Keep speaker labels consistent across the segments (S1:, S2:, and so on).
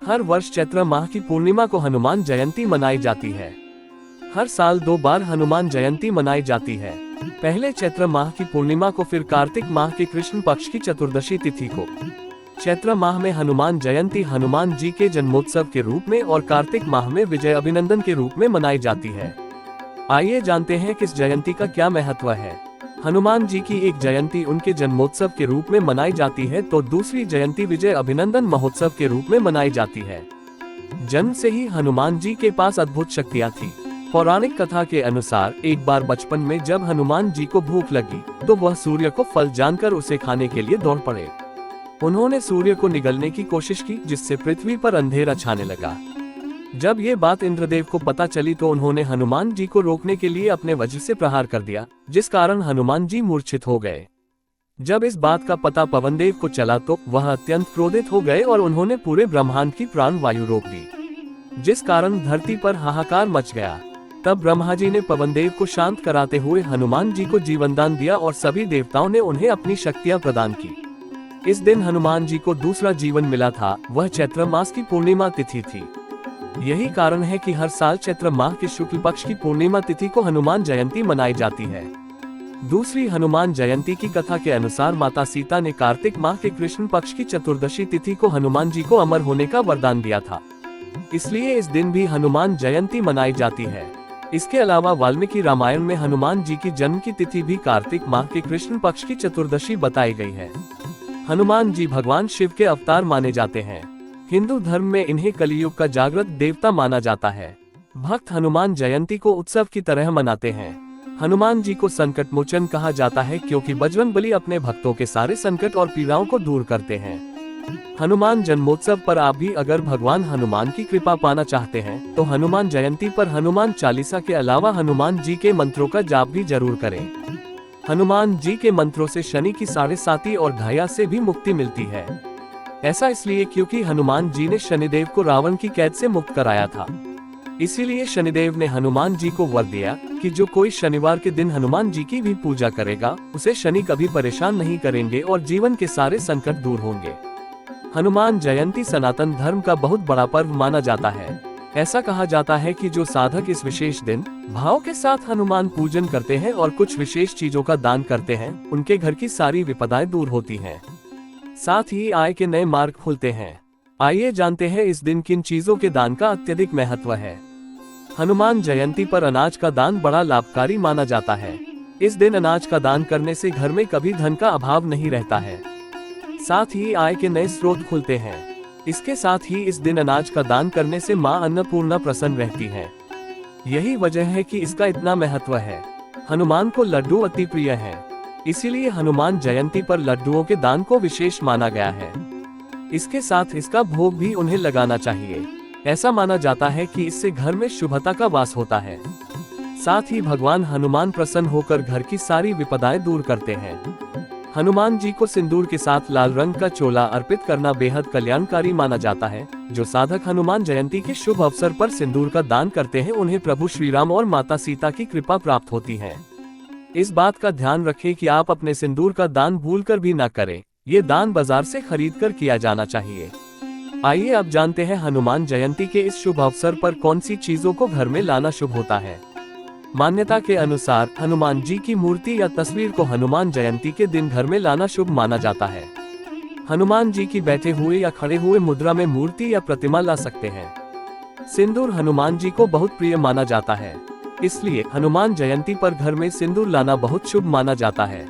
S1: हर वर्ष चैत्र माह की पूर्णिमा को हनुमान जयंती मनाई जाती है। हर साल 2 बार हनुमान जयंती मनाई जाती है। पहले चैत्र माह की पूर्णिमा को, फिर कार्तिक माह के कृष्ण पक्ष की चतुर्दशी तिथि को। चैत्र माह में हनुमान जयंती हनुमान जी के जन्मोत्सव के रूप में और कार्तिक माह में विजय अभिनंदन के रूप में मनाई जाती है। आइए जानते हैं किस जयंती का क्या महत्व है। हनुमान जी की एक जयंती उनके जन्मोत्सव के रूप में मनाई जाती है, तो दूसरी जयंती विजय अभिनंदन महोत्सव के रूप में मनाई जाती है। जन्म से ही हनुमान जी के पास अद्भुत शक्तियां थी। पौराणिक कथा के अनुसार एक बार बचपन में जब हनुमान जी को भूख लगी, तो वह सूर्य को फल जानकर उसे खाने के लिए दौड़ पड़े। उन्होंने सूर्य को निगलने की कोशिश की, जिससे पृथ्वी पर अंधेरा छाने लगा। जब ये बात इंद्रदेव को पता चली, तो उन्होंने हनुमान जी को रोकने के लिए अपने वज्र से प्रहार कर दिया, जिस कारण हनुमान जी मूर्छित हो गए। जब इस बात का पता पवनदेव को चला, तो वह अत्यंत क्रोधित हो गए और उन्होंने पूरे ब्रह्मांड की प्राण वायु रोक दी, जिस कारण धरती पर हाहाकार मच गया। तब ब्रह्मा जी ने पवनदेव को शांत कराते हुए हनुमान जी को जीवन दान दिया और सभी देवताओं ने उन्हें अपनी शक्तियां प्रदान की। इस दिन हनुमान जी को दूसरा जीवन मिला था, वह चैत्र मास की पूर्णिमा तिथि थी। यही कारण है कि हर साल चैत्र माह के शुक्ल पक्ष की पूर्णिमा तिथि को हनुमान जयंती मनाई जाती है। दूसरी हनुमान जयंती की कथा के अनुसार माता सीता ने कार्तिक माह के कृष्ण पक्ष की चतुर्दशी तिथि को हनुमान जी को अमर होने का वरदान दिया था, इसलिए इस दिन भी हनुमान जयंती मनाई जाती है। इसके अलावा वाल्मीकि रामायण में हनुमान जी की जन्म की तिथि भी कार्तिक माह के कृष्ण पक्ष की चतुर्दशी बताई गई है। हनुमान जी भगवान शिव के अवतार माने जाते हैं। हिंदू धर्म में इन्हें कलियुग का जागृत देवता माना जाता है। भक्त हनुमान जयंती को उत्सव की तरह मनाते हैं। हनुमान जी को संकट मोचन कहा जाता है, क्योंकि बजरंगबली अपने भक्तों के सारे संकट और पीड़ाओं को दूर करते हैं। हनुमान जन्मोत्सव पर आप भी अगर भगवान हनुमान की कृपा पाना चाहते हैं, तो हनुमान जयंती पर हनुमान चालीसा के अलावा हनुमान जी के मंत्रों का जाप भी जरूर करें। हनुमान जी के मंत्रों से शनि की 7.5 और घाया से भी मुक्ति मिलती है। ऐसा इसलिए क्योंकि हनुमान जी ने शनिदेव को रावण की कैद से मुक्त कराया था। इसीलिए शनिदेव ने हनुमान जी को वर दिया कि जो कोई शनिवार के दिन हनुमान जी की भी पूजा करेगा, उसे शनि कभी परेशान नहीं करेंगे और जीवन के सारे संकट दूर होंगे। हनुमान जयंती सनातन धर्म का बहुत बड़ा पर्व माना जाता है। ऐसा कहा जाता है कि जो साधक इस विशेष दिन भाव के साथ हनुमान पूजन करते हैं और कुछ विशेष चीजों का दान करते हैं, उनके घर की सारी विपदाएं दूर होती हैं। साथ ही आय के नए मार्ग खुलते हैं। आइए जानते हैं इस दिन किन चीजों के दान का अत्यधिक महत्व है। हनुमान जयंती पर अनाज का दान बड़ा लाभकारी माना जाता है। इस दिन अनाज का दान करने से घर में कभी धन का अभाव नहीं रहता है। साथ ही आय के नए स्रोत खुलते हैं। इसके साथ ही इस दिन अनाज का दान करने से मां अन्नपूर्णा प्रसन्न रहती है। यही वजह है कि इसका इतना महत्व है। हनुमान को लड्डू अति प्रिय है, इसीलिए हनुमान जयंती पर लड्डुओं के दान को विशेष माना गया है। इसके साथ इसका भोग भी उन्हें लगाना चाहिए। ऐसा माना जाता है कि इससे घर में शुभता का वास होता है। साथ ही भगवान हनुमान प्रसन्न होकर घर की सारी विपदाएं दूर करते हैं। हनुमान जी को सिंदूर के साथ लाल रंग का चोला अर्पित करना बेहद कल्याणकारी माना जाता है। जो साधक हनुमान जयंती के शुभ अवसर पर सिंदूर का दान करते हैं, उन्हें प्रभु श्री राम और माता सीता की कृपा प्राप्त होती है। इस बात का ध्यान रखें कि आप अपने सिंदूर का दान भूलकर भी न करें। ये दान बाजार से खरीद कर किया जाना चाहिए। आइए अब जानते हैं हनुमान जयंती के इस शुभ अवसर पर कौन सी चीजों को घर में लाना शुभ होता है। मान्यता के अनुसार हनुमान जी की मूर्ति या तस्वीर को हनुमान जयंती के दिन घर में लाना शुभ माना जाता है। हनुमान जी की बैठे हुए या खड़े हुए मुद्रा में मूर्ति या प्रतिमा ला सकते हैं। सिंदूर हनुमान जी को बहुत प्रिय माना जाता है, इसलिए हनुमान जयंती पर घर में सिंदूर लाना बहुत शुभ माना जाता है।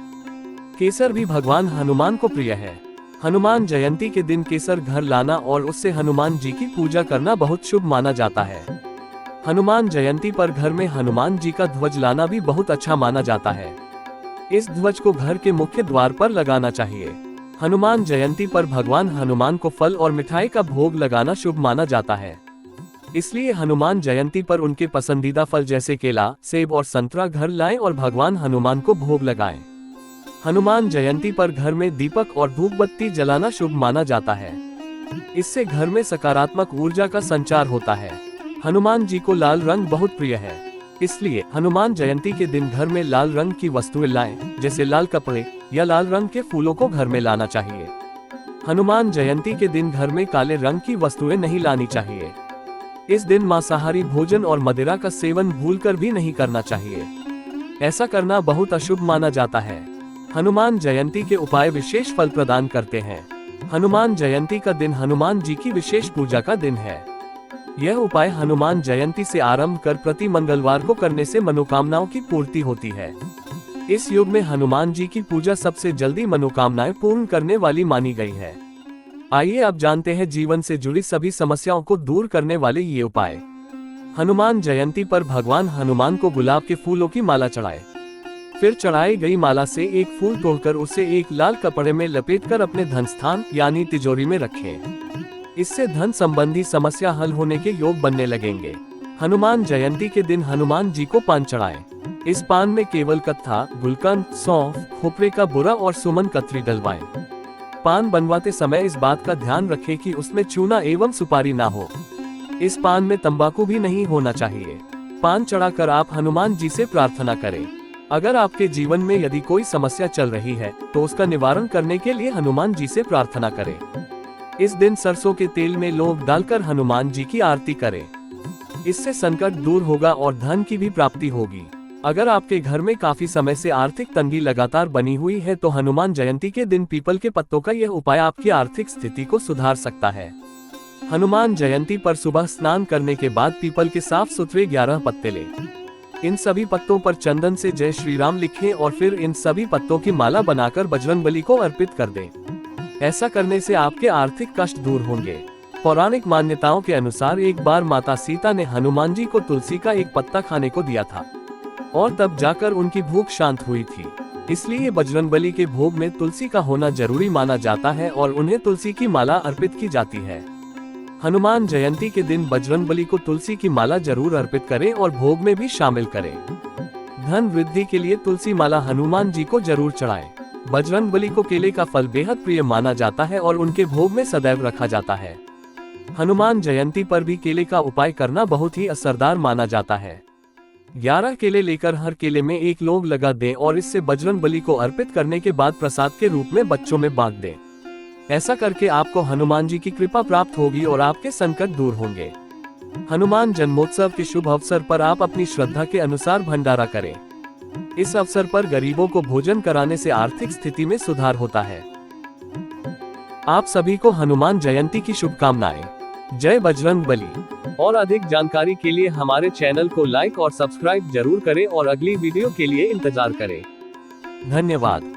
S1: केसर भी भगवान हनुमान को प्रिय है। हनुमान जयंती के दिन केसर घर लाना और उससे हनुमान जी की पूजा करना बहुत शुभ माना जाता है। हनुमान जयंती पर घर में हनुमान जी का ध्वज लाना भी बहुत अच्छा माना जाता है। इस ध्वज को घर के मुख्य द्वार पर लगाना चाहिए। हनुमान जयंती पर भगवान हनुमान को फल और मिठाई का भोग लगाना शुभ माना जाता है। इसलिए हनुमान जयंती पर उनके पसंदीदा फल जैसे केला, सेब और संतरा घर लाएं और भगवान हनुमान को भोग लगाएं। हनुमान जयंती पर घर में दीपक और धूप बत्ती जलाना शुभ माना जाता है। इससे घर में सकारात्मक ऊर्जा का संचार होता है। हनुमान जी को लाल रंग बहुत प्रिय है, इसलिए हनुमान जयंती के दिन घर में लाल रंग की वस्तुएं लाएं, जैसे लाल कपड़े या लाल रंग के फूलों को घर में लाना चाहिए। हनुमान जयंती के दिन घर में काले रंग की वस्तुएं नहीं लानी चाहिए। इस दिन मांसाहारी भोजन और मदिरा का सेवन भूलकर भी नहीं करना चाहिए। ऐसा करना बहुत अशुभ माना जाता है। हनुमान जयंती के उपाय विशेष फल प्रदान करते हैं। हनुमान जयंती का दिन हनुमान जी की विशेष पूजा का दिन है। यह उपाय हनुमान जयंती से आरंभ कर प्रति मंगलवार को करने से मनोकामनाओं की पूर्ति होती है। इस युग में हनुमान जी की पूजा सबसे जल्दी मनोकामनाएं पूर्ण करने वाली मानी गई है। आइए अब जानते हैं जीवन से जुड़ी सभी समस्याओं को दूर करने वाले ये उपाय। हनुमान जयंती पर भगवान हनुमान को गुलाब के फूलों की माला चढ़ाएं। फिर चढ़ाई गई माला से एक फूल तोड़कर उसे एक लाल कपड़े में लपेटकर अपने धन स्थान यानी तिजोरी में रखें। इससे धन संबंधी समस्या हल होने के योग बनने लगेंगे। हनुमान जयंती के दिन हनुमान जी को पान चढ़ाएं। इस पान में केवल कत्था, गुलकंद, सौंफ, खोपरे का बुरा और सुमन कतरी डलवाएं। पान बनवाते समय इस बात का ध्यान रखें कि उसमें चूना एवं सुपारी ना हो। इस पान में तंबाकू भी नहीं होना चाहिए। पान चढ़ाकर आप हनुमान जी से प्रार्थना करें। अगर आपके जीवन में यदि कोई समस्या चल रही है तो उसका निवारण करने के लिए हनुमान जी से प्रार्थना करें। इस दिन सरसों के तेल में लौंग डालकर हनुमान जी की आरती करें। इससे संकट दूर होगा और धन की भी प्राप्ति होगी। अगर आपके घर में काफी समय से आर्थिक तंगी लगातार बनी हुई है तो हनुमान जयंती के दिन पीपल के पत्तों का यह उपाय आपकी आर्थिक स्थिति को सुधार सकता है। हनुमान जयंती पर सुबह स्नान करने के बाद पीपल के साफ सुथरे 11 पत्ते लें। इन सभी पत्तों पर चंदन से जय श्री राम लिखें और फिर इन सभी पत्तों की माला बनाकर बजरंगबली को अर्पित कर दें। ऐसा करने से आपके आर्थिक कष्ट दूर होंगे। पौराणिक मान्यताओं के अनुसार एक बार माता सीता ने हनुमान जी को तुलसी का एक पत्ता खाने को दिया था और तब जाकर उनकी भूख शांत हुई थी। इसलिए बजरंगबली के भोग में तुलसी का होना जरूरी माना जाता है और उन्हें तुलसी की माला अर्पित की जाती है। हनुमान जयंती के दिन बजरंगबली को तुलसी की माला जरूर अर्पित करें और भोग में भी शामिल करें। धन वृद्धि के लिए तुलसी माला हनुमान जी को जरूर चढ़ाएं। बजरंगबली को केले का फल बेहद प्रिय माना जाता है और उनके भोग में सदैव रखा जाता है। हनुमान जयंती पर भी केले का उपाय करना बहुत ही असरदार माना जाता है। 11 केले लेकर हर केले में एक लौंग लगा दें और इससे बजरंगबली को अर्पित करने के बाद प्रसाद के रूप में बच्चों में बांट दें। ऐसा करके आपको हनुमान जी की कृपा प्राप्त होगी और आपके संकट दूर होंगे। हनुमान जन्मोत्सव के शुभ अवसर पर आप अपनी श्रद्धा के अनुसार भंडारा करें। इस अवसर पर गरीबों को भोजन कराने से आर्थिक स्थिति में सुधार होता है। आप सभी को हनुमान जयंती की शुभकामनाएं। जय बजरंगबली। और अधिक जानकारी के लिए हमारे चैनल को लाइक और सब्सक्राइब जरूर करें और अगली वीडियो के लिए इंतजार करें। धन्यवाद।